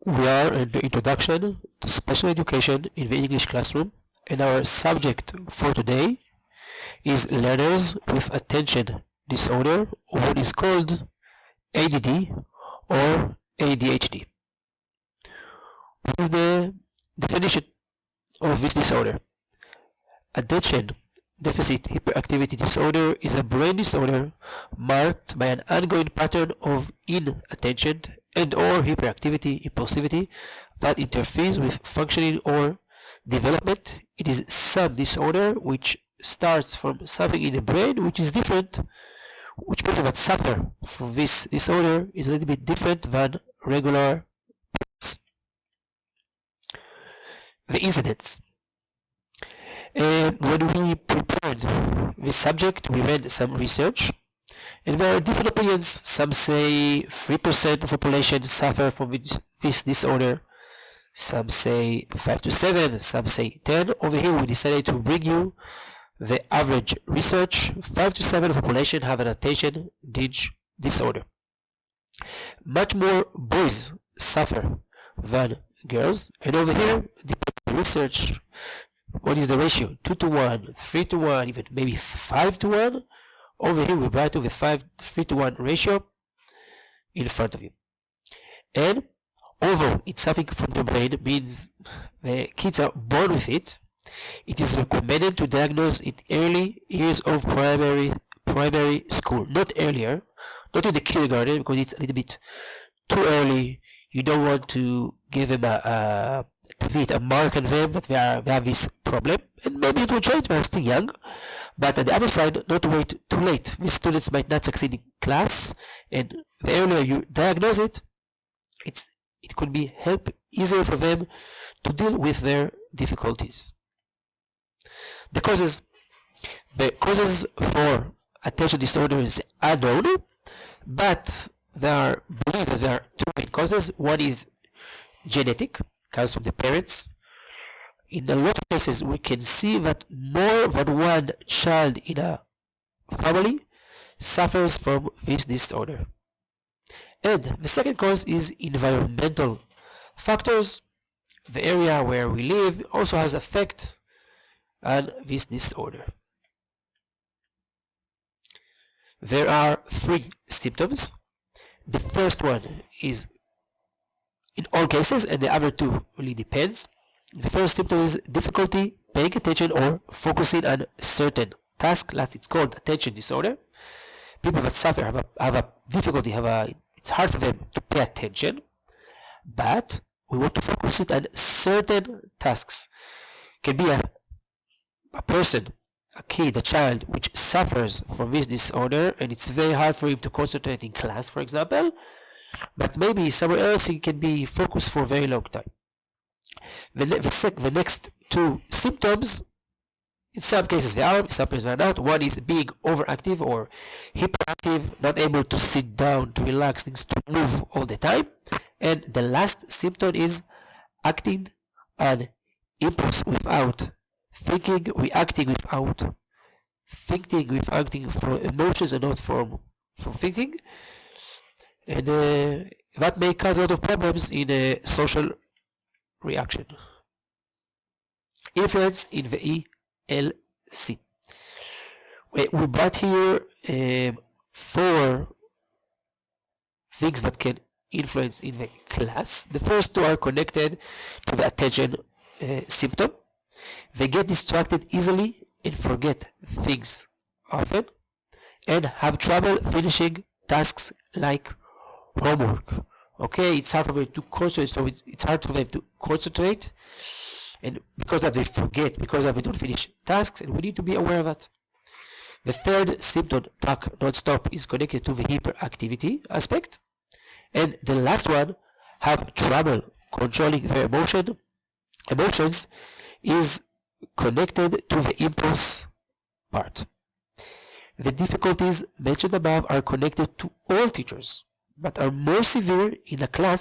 We are in the introduction to special education in the English classroom, and our subject for today is learners with attention disorder, or what is called ADD or ADHD. What is the definition of this disorder? Attention deficit hyperactivity disorder is a brain disorder marked by an ongoing pattern of inattention and/or hyperactivity, impulsivity that interferes with functioning or development. It is some disorder which starts from something in the brain which is different, which people that suffer from this disorder is a little bit different than regular. The incidents. And when we prepared this subject, we read some research, and there are different opinions. Some say 3% of population suffer from this disorder. Some say 5 to 7, some say 10. Over here we decided to bring you the average research. 5 to 7 of population have an attention disorder. Much more boys suffer than girls, and over here the research, what is the ratio? 2 to 1, 3 to 1, even maybe 5 to 1. Over here we write to the 3 to 1 ratio in front of you. And although it's something from the brain, means the kids are born with it, it is recommended to diagnose in early years of primary school, not earlier, not in the kindergarten, because it's a little bit too early. You don't want to give them a mark on them that they have this problem, and maybe it will change when they're still young. But on the other side, not to wait too late. These students might not succeed in class, and the earlier you diagnose it, it could be help easier for them to deal with their difficulties. The causes for attention disorders are known, but there are believed that there are two main causes. One is genetic, comes from the parents. In a lot of cases, we can see that more than one child in a family suffers from this disorder. And the second cause is environmental factors. The area where we live also has effect on this disorder. There are three symptoms. The first one is in all cases, and the other two really depends. The first symptom is difficulty paying attention or focusing on certain task. It's called attention disorder. People that suffer have a difficulty, it's hard for them to pay attention, but we want to focus it on certain tasks. It can be a person, a kid, a child, which suffers from this disorder, and it's very hard for him to concentrate in class, for example, but maybe somewhere else he can be focused for a very long time. The next two symptoms, in some cases they are, in some cases they are not. One is being overactive or hyperactive, not able to sit down, to relax, things to move all the time. And the last symptom is acting on impulse without thinking, reacting without thinking, with acting for emotions and not from thinking. And that may cause a lot of problems in social reaction. Influence in the ELC. We brought here 4 things that can influence in the class. The first two are connected to the attention symptom. They get distracted easily and forget things often, and have trouble finishing tasks like homework. Okay, it's hard for them to concentrate, so it's hard for them to concentrate, and because of they forget, because of they don't finish tasks, and we need to be aware of that. The third symptom, talk non-stop, is connected to the hyperactivity aspect, and the last one, have trouble controlling their emotions, is connected to the impulse part. The difficulties mentioned above are connected to all teachers, but are more severe in a class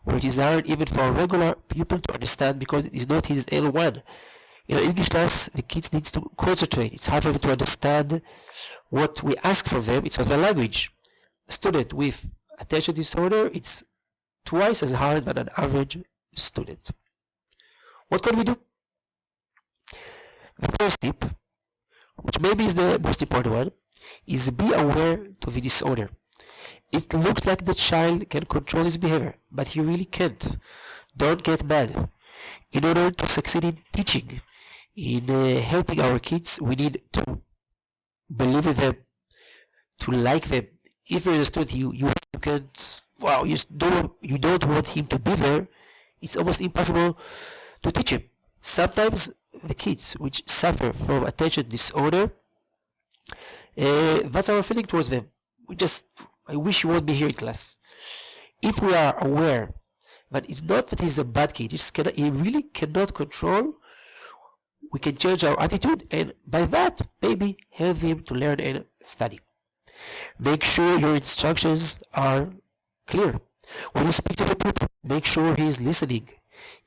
where it is hard even for a regular pupil to understand, because it is not his L1. In an English class, the kids need to concentrate. It's hard for them to understand what we ask for them. It's of the language. A student with attention disorder, it's twice as hard than an average student. What can we do? The first tip, which maybe is the most important one, is be aware to the disorder. It looks like the child can control his behavior, but he really can't. Don't get mad. In order to succeed in teaching, in helping our kids, we need to believe in them, to like them. If you're a student, you can't, wow, you don't want him to be there, it's almost impossible to teach him. Sometimes the kids which suffer from attention disorder, that's our feeling towards them. I wish you won't be here in class. If we are aware that it's not that he's a bad kid, he really cannot control, we can change our attitude, and by that, maybe help him to learn and study. Make sure your instructions are clear. When you speak to the pupil, make sure he is listening.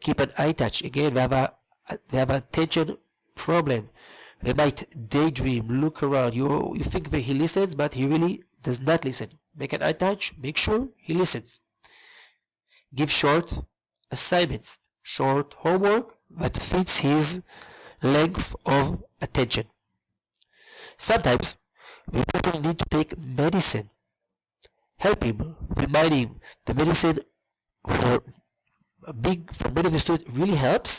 Keep an eye touch. Again, they have an attention problem. They might daydream, look around. You think that he listens, but he really does not listen. Make an eye touch. Make sure he listens. Give short assignments, short homework that fits his length of attention. Sometimes we people need to take medicine. Help him, remind him the medicine for many of the students really helps.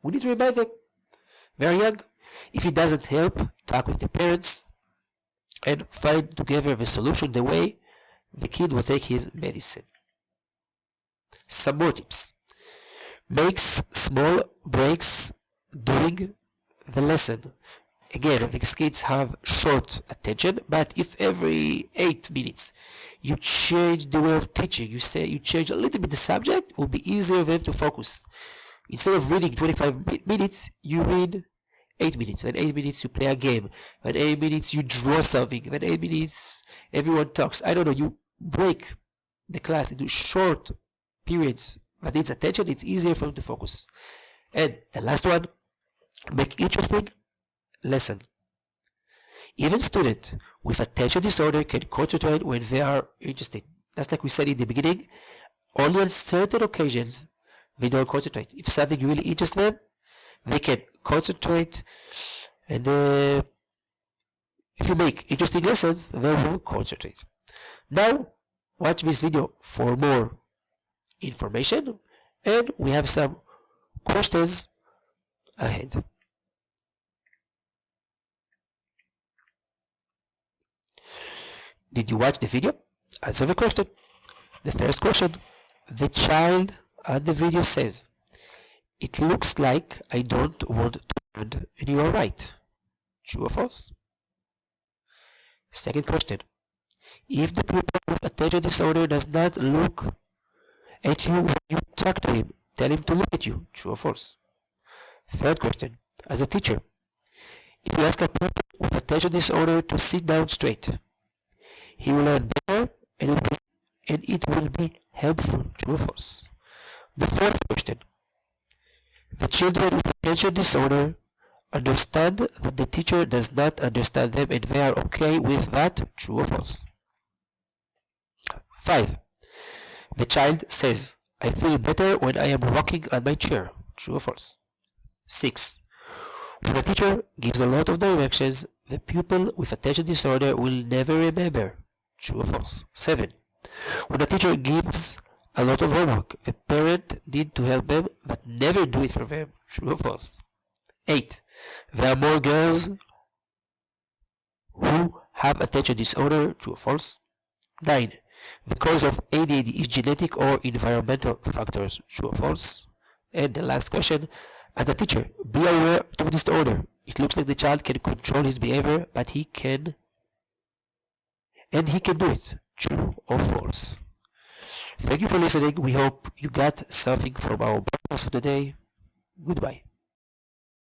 We need to remind them. Very young. If it doesn't help, talk with the parents and find together the solution, the way the kid will take his medicine. Some more tips. Make small breaks during the lesson. Again, these kids have short attention, but if every 8 minutes you change the way of teaching, you change a little bit the subject, it will be easier for them to focus. Instead of reading 25 minutes, you read 8 minutes. Then 8 minutes you play a game. Then 8 minutes you draw something. Then 8 minutes everyone talks. I don't know, you break the class into short periods that needs attention. It's easier for them to focus. And the last one, make interesting lesson. Even students with attention disorder can concentrate when they are interested. That's like we said in the beginning. Only on certain occasions they don't concentrate. If something really interests them, they can concentrate. And if you make interesting lessons, they will concentrate. Now, watch this video for more information, and we have some questions ahead. Did you watch the video? Answer the question. The first question. The child on the video says, "It looks like I don't want to learn," and you are right. True or false? Second question. If the pupil with attention disorder does not look at you when you talk to him, tell him to look at you. True or false? Third question. As a teacher, if you ask a pupil with attention disorder to sit down straight, he will learn better and it will be helpful. True or false? The fourth question. The children with attention disorder understand that the teacher does not understand them and they are okay with that. True or false? 5. The child says, "I feel better when I am rocking on my chair." True or false? 6. When the teacher gives a lot of directions, the pupil with attention disorder will never remember. True or false? 7. When the teacher gives a lot of homework, the parent need to help them but never do it for them. True or false? 8. There are more girls who have attention disorder. True or false? 9. The cause of ADHD is genetic or environmental factors. True or false? And the last question, as a teacher, be aware of this disorder. It looks like the child can control his behavior, but he can do it. True or false? Thank you for listening. We hope you got something from our podcast for today. Goodbye.